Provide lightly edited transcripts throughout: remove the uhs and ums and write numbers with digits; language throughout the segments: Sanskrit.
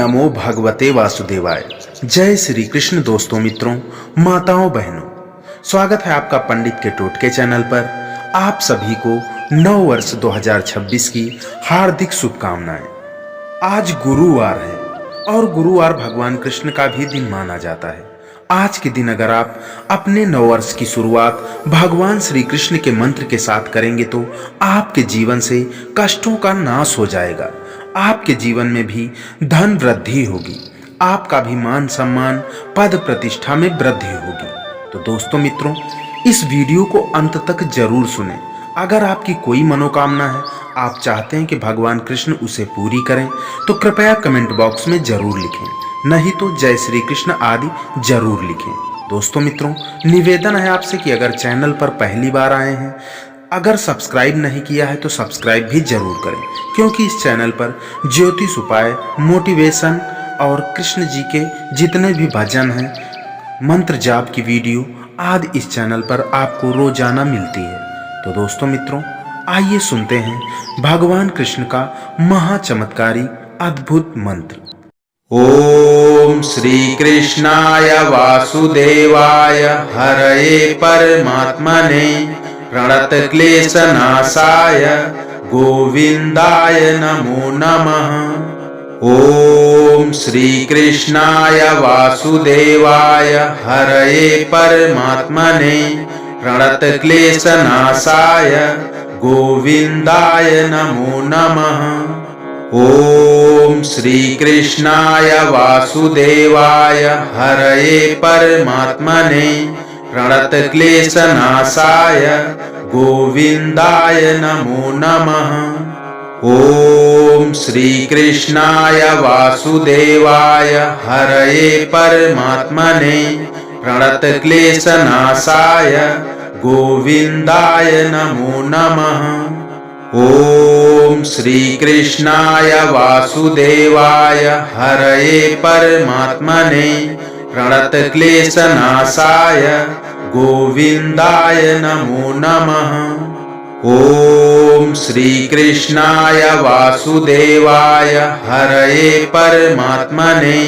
नमो भगवते वासुदेवाय। जय श्री कृष्ण। दोस्तों, मित्रों, माताओं, बहनों, स्वागत है आपका पंडित के टोटके चैनल पर। आप सभी को नव वर्ष 2026 की हार्दिक शुभकामनाएं। आज गुरुवार है और गुरुवार भगवान कृष्ण का भी दिन माना जाता है। आज के दिन अगर आप अपने नव वर्ष की शुरुआत भगवान श्री कृष्ण के मंत्र के साथ करेंगे तो आपके जीवन से कष्टों का नाश हो जाएगा। आपके जीवन में भी धन वृद्धि होगी। आपका भी मान सम्मान, पद प्रतिष्ठा में वृद्धि होगी। तो दोस्तों, मित्रों, इस वीडियो को अंत तक जरूर सुनें। अगर आपकी कोई मनोकामना है, आप चाहते हैं कि भगवान कृष्ण उसे पूरी करें, तो कृपया कमेंट बॉक्स में जरूर लिखें, नहीं तो जय श्री कृष्ण आदि जरूर लिखें। दोस्तों, मित्रों, निवेदन है आपसे कि अगर चैनल पर पहली बार आए हैं, अगर सब्सक्राइब नहीं किया है तो सब्सक्राइब भी जरूर करें, क्योंकि इस चैनल पर ज्योतिष उपाय, मोटिवेशन और कृष्ण जी के जितने भी भजन हैं, मंत्र जाप की वीडियो आदि इस चैनल पर आपको रोजाना मिलती है। तो दोस्तों, मित्रों, आइए सुनते हैं भगवान कृष्ण का महाचमत्कारी अद्भुत मंत्र। ओम श्री कृष्णाय वासुदेवाय हरये परमात्मने प्रणत क्लेशनाशाय गोविंदाय नमो नमः। ओम श्री कृष्णाय वासुदेवाय हरये परमात्मने प्रणत क्लेशनाशाय गोविंदाय नमो नमः। ओम श्री कृष्णाय वासुदेवाय हरये परमात्मने प्रणत क्लेशनाशाय गोविंदाय नमो नमः। ओम श्री कृष्णाय वासुदेवाय हरये परमात्मने प्रणत क्लेशनाशाय गोविंदाय नमो नमः। ओम श्री कृष्णाय वासुदेवाय हरये परमात्मने प्रणत क्लेशनाशाय गोविंदाय नमो नमः। ओम श्री कृष्णाय वासुदेवाय हरये परमात्मने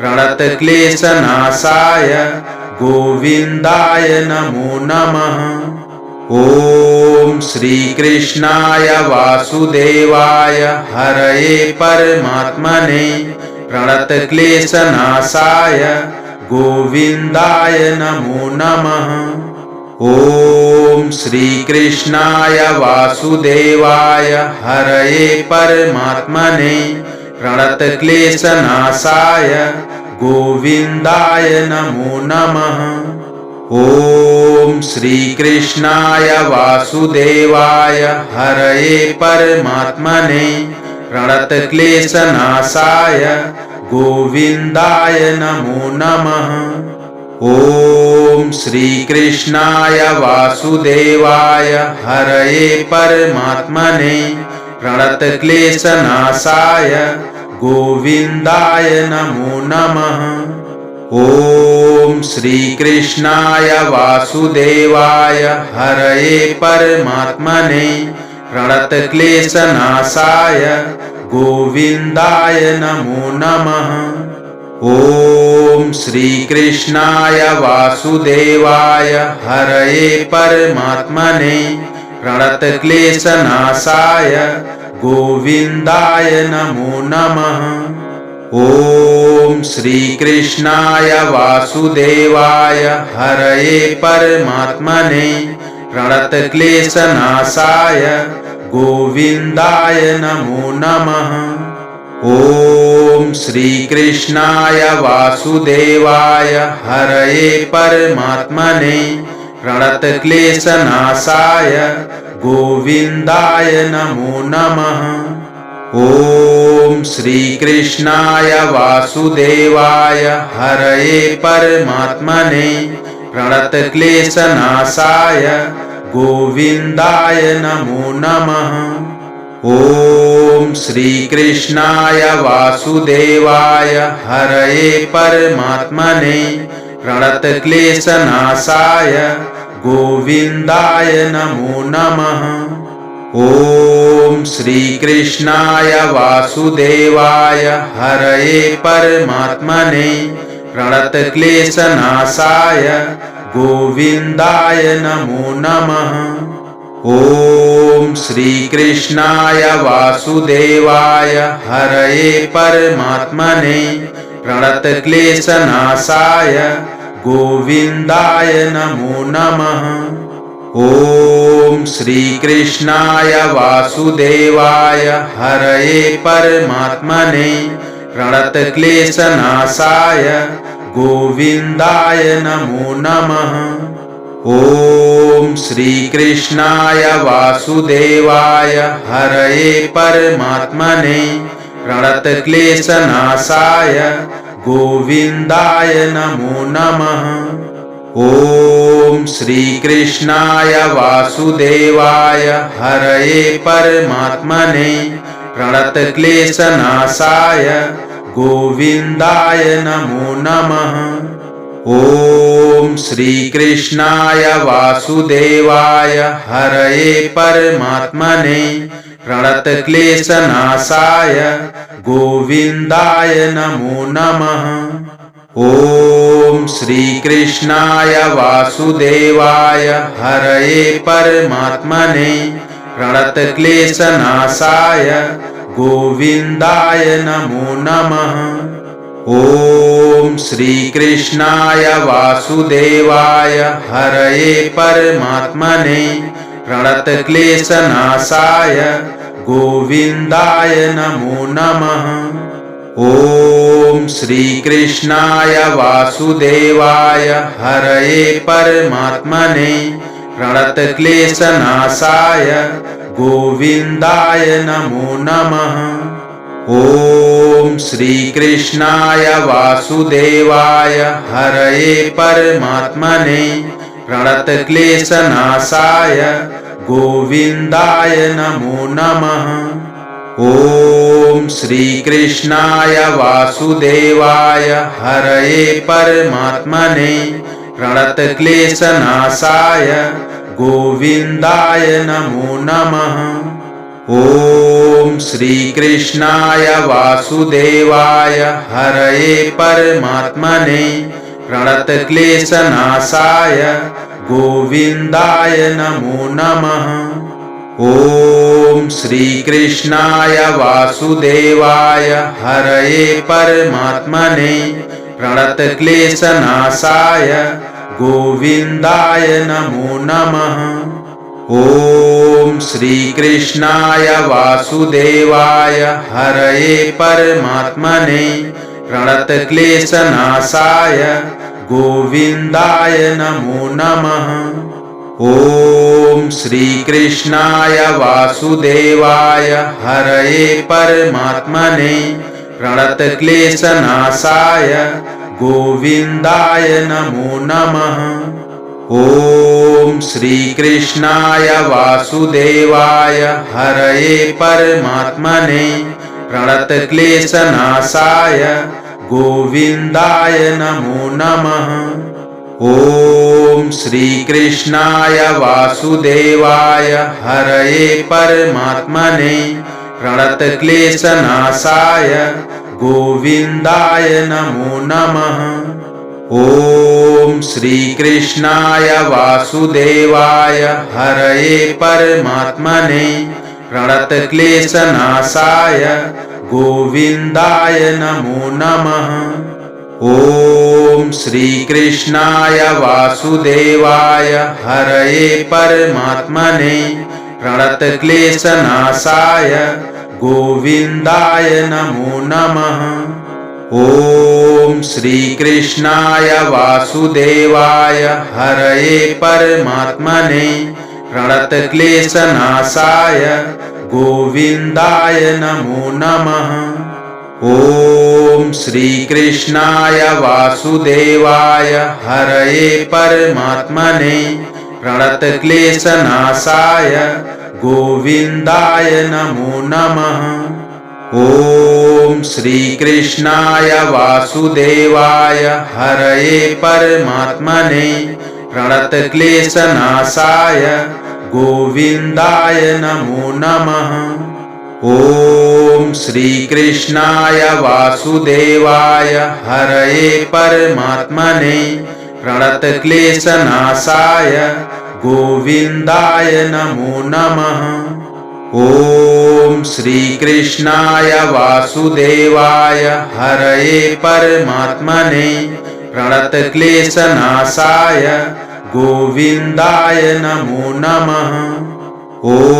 प्रणत क्लेशनाशाय गोविंदाय नमो नमः। ओम श्री कृष्णाय वासुदेवाय हरये परमात्मने प्रणत क्लेशनाशाय गोविंदाय नमो नमः। ओम श्री कृष्णाय वासुदेवाय हरये परमात्मने प्रणत क्लेशनाशाय गोविंदाय नमो नमः। ओम श्री कृष्णाय वासुदेवाय हरये परमात्मने प्रणत क्लेशनाशाय गोविंदाय नमो नमः। ओम श्री कृष्णाय वासुदेवाय हरये परमात्मने प्रणत क्लेशनाशाय गोविंदाय नमो नमः। ओम श्री कृष्णाय वासुदेवाय हरये परमात्मने प्रणत क्लेशनाशाय गोविंदाय नमो नमः। ओम श्री कृष्णाय वासुदेवाय हरये परमात्मने प्रणत क्लेशनाशाय गोविंदाय नमो नमः। ओम श्री कृष्णाय वासुदेवाय हरये परमात्मने प्रणत क्लेशनाशाय गोविंदाय नमो नमः। ओम श्री कृष्णाय वासुदेवाय हरये परमात्मने प्रणत क्लेशनाशाय गोविंदाय नमो नमः। ओम श्री कृष्णाय वासुदेवाय हरये परमात्मने प्रणत क्लेशनाशाय गोविंदाय नमो नमः। ओम श्री कृष्णाय वासुदेवाय हरये परमात्मने प्रणत क्लेशनाशाय गोविंदाय नमो नमः। ओम ॐ श्रीकृष्णाय वासुदेवाय हरये परमात्मने प्रणतक्लेशनाशाय गोविन्दाय नमो नमः। ॐ श्रीकृष्णाय वासुदेवाय हरये परमात्मने प्रणतक्लेशनाशाय गोविन्दाय नमो नमः। ॐ श्रीकृष्णाय वासुदेवाय हरये परमात्मने प्रणतक्लेशनाशाय गोविन्दाय नमो नमः। ॐ श्रीकृष्णाय वासुदेवाय हरये परमात्मने प्रणतक्लेशनाशाय गोविन्दाय नमो नमः। ॐ श्रीकृष्णाय वासुदेवाय हरये परमात्मने प्रणतक्लेशनाशाय गोविन्दाय नमो नमः। ॐ श्रीकृष्णाय वासुदेवाय हरये परमात्मने प्रणतक्लेशनाशाय गोविन्दाय नमो नमः। ॐ श्रीकृष्णाय वासुदेवाय हरये परमात्मने प्रणतक्लेशनाशाय गोविन्दाय नमो नमः। ॐ श्रीकृष्णाय वासुदेवाय हरये परमात्मने प्रणतक्लेशनाशाय गोविन्दाय नमो नमः। ॐ श्रीकृष्णाय वासुदेवाय हरये परमात्मने प्रणतक्लेशनाशाय गोविन्दाय नमो नमः। ॐ श्रीकृष्णाय वासुदेवाय हरये परमात्मने प्रणतक्लेशनाशाय गोविन्दाय नमो नमः। ॐ श्रीकृष्णाय वासुदेवाय हरये परमात्मने प्रणतक्लेशनाशाय गोविन्दाय नमो नमः। ॐ श्रीकृष्णाय वासुदेवाय हरये परमात्मने प्रणतक्लेशनाशाय गोविन्दाय नमो नमः। ॐ श्रीकृष्णाय वासुदेवाय हरये परमात्मने प्रणतक्लेशनाशाय गोविन्दाय नमो नमः। ॐ श्रीकृष्णाय वासुदेवाय हरये परमात्मने प्रणतक्लेशनाशाय गोविन्दाय नमो नमः। ॐ श्रीकृष्णाय वासुदेवाय हरये परमात्मने प्रणतक्लेशनाशाय गोविन्दाय नमो नमः। ॐ श्रीकृष्णाय वासुदेवाय हरये परमात्मने प्रणतक्लेशनाशाय गोविन्दाय नमो नमः। ॐ श्रीकृष्णाय वासुदेवाय हरये परमात्मने प्रणतक्लेशनाशाय गोविन्दाय नमो नमः। ॐ श्रीकृष्णाय वासुदेवाय हरये परमात्मने प्रणतक्लेशनाशाय गोविन्दाय नमो नमः। ॐ श्रीकृष्णाय वासुदेवाय हरये परमात्मने प्रणतक्लेशनाशाय गोविन्दाय नमो नमः। ॐ श्रीकृष्णाय वासुदेवाय हरये परमात्मने प्रणतक्लेशनाशाय गोविन्दाय नमो नमः। ॐ श्रीकृष्णाय वासुदेवाय हरये परमात्मने प्रणतक्लेशनाशाय गोविन्दाय नमो नमः। ॐ श्रीकृष्णाय वासुदेवाय हरये परमात्मने प्रणतक्लेशनाशाय गोविंदाय नमो नमः। ओम श्री कृष्णाय वासुदेवाय हरये परमात्मने प्रणतक्लेशनाशाय गोविंदाय नमो नमः। ओम श्री कृष्णाय वासुदेवाय हरये परमात्मने प्रणतक्लेशनाशाय गोविंदाय नमो नमः। ओम